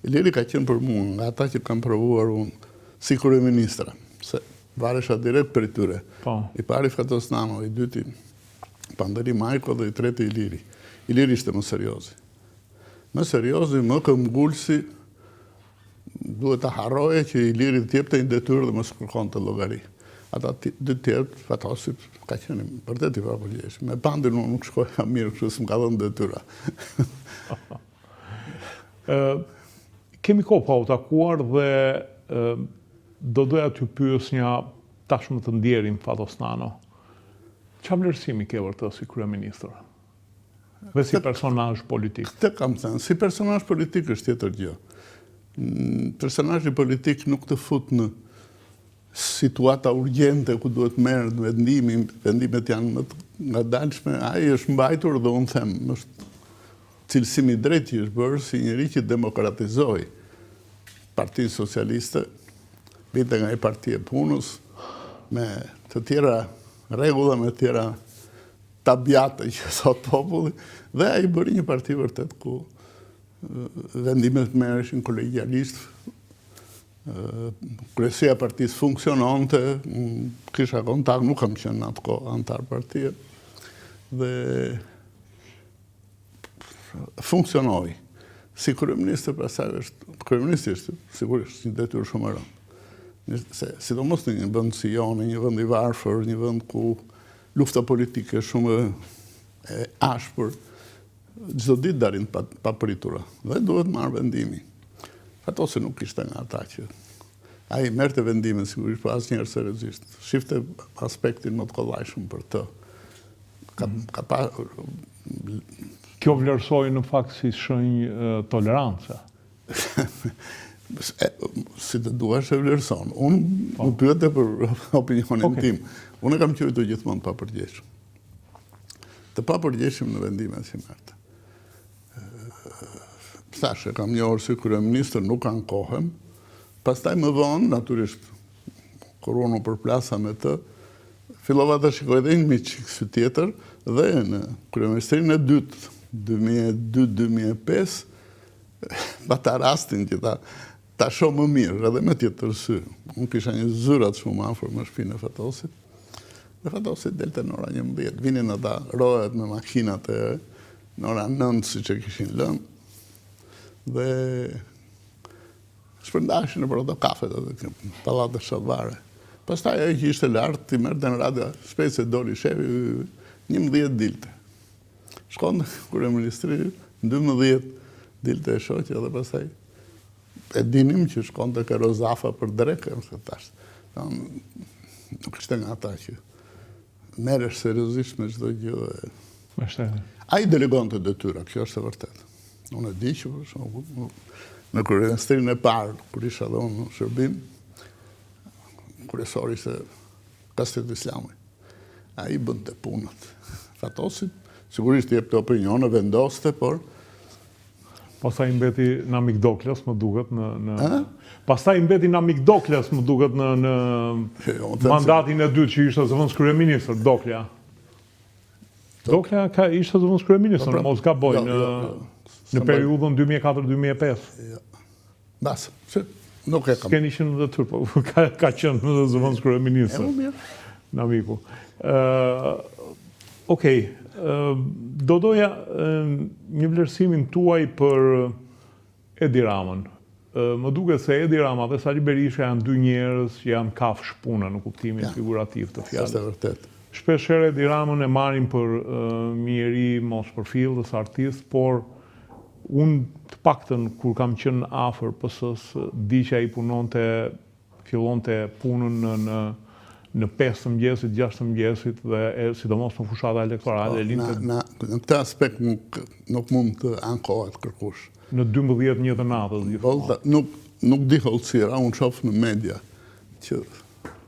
Iliri ka qenë për mua nga ata që kam provuar unë si kryeministra, se varesha direkt për i tyre. I pari Fatos Nano, i dyti Panderi Majko dhe i treti Iliri. Iliri ishte më seriozi. Më seriozi, më këmbgulsi, duhet të harroje që Iliri të jepte një detyrë dhe më së kërkon të llogari. Ata dy tjerë, Fatosi, ka qenë vërtet i papërgjegjshëm. Me Pandin unë nuk shkoja mirë, kështu s'm ka dhënë detyra. Kemi kohë pa u takuar dhe do doja t'ju pyesja tashmë të ndjerim Fatos Nano. Çfarë vlerësimi ke vërtet si kryeministër? Dhe si personazh politik? Këtë kam thënë, si personazh politik është tjetër gjë. Personazhi politik nuk të fut në situata urgjente ku duhet merret vendimet janë më të ngadalshme, ai është mbajtur dhe unë them, është cilësimi i drejtë që është bërë si njëri që demokratizoi Partinë Socialiste, vinte nga një parti e punës, me të tjera rregulla, me të tjera tabiate që thot populli, dhe ai bëri një parti vërtet ku vendimet merreshin kolegjialisht, kryesia e partisë funksiononte, kisha kontakt, nuk kam qenë në atë kohë antar partie, dhe funksionoi. Si kryeministër, pastaj kryeministri është sigurisht një detyrë shumë e rëndë. Sidomos në një vend si joni, një vend i varfër, një vend ku lufta politike shumë e ashpër, çdo ditë dalin papritura dhe duhet marrë vendimi. Fatosi nuk ishte nga ata që ai merrte vendime sigurisht, por asnjëherë seriozisht. Shifte aspektin më të kollajshëm për të. Kjo vlerësoi në fakt si shenjë tolerance. Si të duash e vlerëson. Unë më pyete për opinionin tim. Unë kam qenë gjithmonë papërgjegjshëm. Të papërgjegjshëm në vendimet që merrte. Thashë, kam një orë si kryeministër, nuk kanë kohën. Pastaj më vonë, natyrisht, kur unë përplasa me të, fillova të shikoj edhe një çik tjetër dhe në kryeministrinë e dytë, 2002-2005, bata rastin që ta shoh më mirë, edhe me tjetër sy. Unë kisha një zyrat shumë afër me shtëpinë e Fatosit. Dhe Fatosi delte në ora 11, vinin ata rohet me makinat e në ora 9, siç e kishin lënë. Dhe shpërndashin në për ato kafet edhe pallatet shatëvare. Pastaj ai që ishte lart, i merrte në radio, shpejt se doli shefi, 11 dilte. Shkon në kryeministri, 12 dilte e shoqja dhe pastaj e dinim që shkon të Kerozafa për drekë, më tash. Nuk ishte nga ata që merresh seriozisht me çdo gjë. Ai delegon të detyra, kjo është e vërtetë. Unë e di që në kryeministrinë e parë, kur isha dhe unë në shërbim, kryesori ishte Kastet Islami. Ai bënte punët. Fatosi sigurisht jepte opinione, vendoste, por pastaj mbeti në Amigdokles, më duket pastaj mbeti në Amigdokles, më duket në mandatin e dytë që ishte zëvendës kryeministër, Doklja. Doklja ishte zëvendës kryeministër, mos gaboj, në periudhën 2004-2005. Basë, nuk e kam. S'keni qenë dhe tërë, po ka qenë në zëvendës kryeministër. Në amiku. Okej, do doja një vlerësimin tuaj për Edi Ramën. Më duket se Edi Rama dhe Sali Berisha janë dy njerëz që janë kafshë puna në kuptimin figurativ të fjalës. Është vërtet. Shpeshherë Edi Ramën e marrin për njeri mos përfillës, artist, por unë të paktën kur kam qenë afër PS-s, di që ai fillonte punën në 5 të mëngjesit, 6 të mëngjesit dhe sidomos në fushata elektorale. Në këtë aspekt nuk mund të ankohet kërkush. Në 12-1 të natës. Nuk di hollësira, unë shoh në media që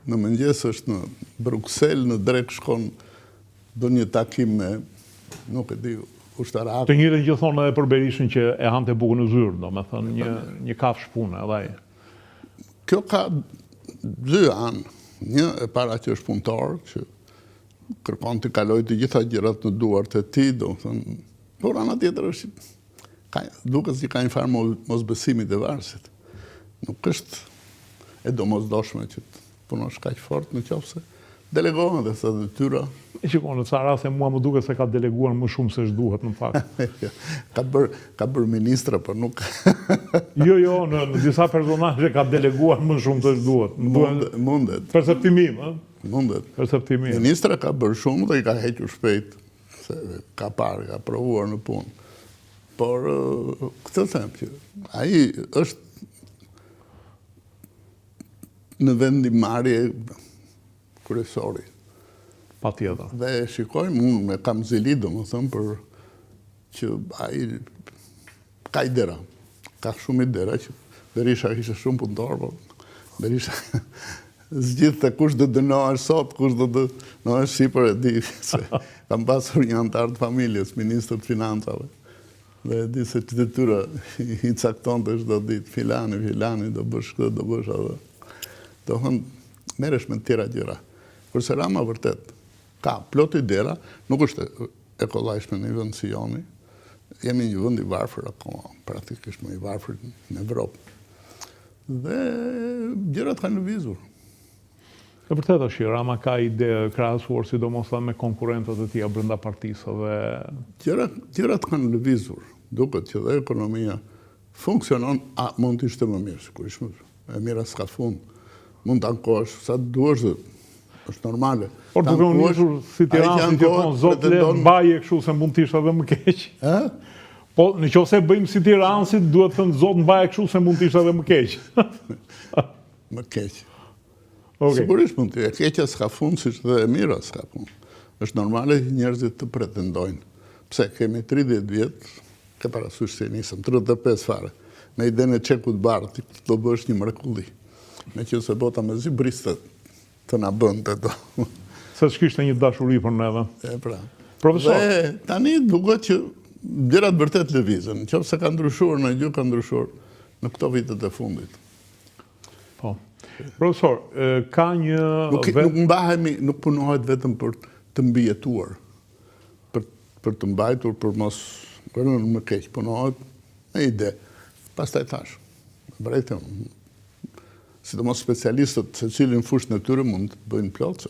në mëngjes është në Bruksel, në drek shkon bën një takim me, nuk e di, ushtarak. Të njëjtën që thonë edhe për Berishën që e hante bukën në zyrë, domethënë një kafshë pune edhe ai. Kjo ka dy anë. Një e para që është punëtor, që kërkon të kaloj të gjitha gjërat në duart e tij, domethënë, por ana tjetër është duket si ka një farë mosbesimit e Varësit. Nuk është e domosdoshme që të punosh kaq fort në qoftë se delegohen dhe sa detyra. Shikon, në ca raste mua më duket se ka deleguar më shumë se ç'duhet në fakt. Ka bërë ministra, por nuk Jo, në disa personazhe ka deleguar më shumë se ç'duhet. mundet. Perceptimim, ëh? Mundet. Perceptimim. Ministra ka bërë shumë dhe i ka hequr shpejt, se ka parë, ka provuar në punë. Por këtë them që ai është në vendimmarrje kryesori. Patjetër. Dhe shikojmë, unë kam zili, domethënë, për që ai ka idera. Ka shumë idera që Berisha ishte shumë punëtor, po Berisha zgjidhte kush do dënohesh sot, kush do dënohesh sipër, e di se kam pasur një antar të familjes, ministër të financave. Dhe e di se që detyra i caktonte çdo ditë, filani do bësh këtë, do bësh atë. Dohën merresh me tjera gjëra. Kurse Rama vërtet ka plot idera, nuk është e kollajshme në një vend si joni. Jemi një vend i varfër akoma, praktikisht më i varfër në Evropë. Dhe gjërat kanë lëvizur. E vërtet është që Rama ka ide krahasuar sidomos me konkurrentët e tij brenda partisë dhe gjërat kanë lëvizur. Duket që dhe ekonomia funksionon, mund të ishte më mirë, sigurisht. E mira s'ka fund. Mund të ankohesh sa duhesh dhe është normale. Por duke u nisur si Tiranë që thonë zot le mbaje kështu se mund të ishte edhe më keq. Po në qoftë se bëjmë si Tiranësit, duhet të thënë zot mbaje kështu se mund të ishte edhe më keq. Më keq. Sigurisht mund të. E keqja s'ka fund, siç dhe e mira s'ka fund. Është normale njerëzit të pretendojnë. Pse kemi 30 vjet, ke parasysh se nisëm 35 fare. Me idenë e çekut bardh, do bësh një mrekulli. Me që se bota me zi briste të na bënte do. Se s'kishte një dashuri për neve. Pra. Profesor. Dhe tani duket që gjërat vërtet lëvizën. Nëse ka ndryshuar në gjë, ka ndryshuar në këto vitet e fundit. Po. Profesor, ka një... Nuk mbahemi, nuk punohet vetëm për të mbijetuar. Për të mbajtur, për mos rënë më keq. Punohet me ide. Pastaj thash. Brejtëm. Sidomos specialistët, se cilin fushën e tyre mund të bëjnë plotëse.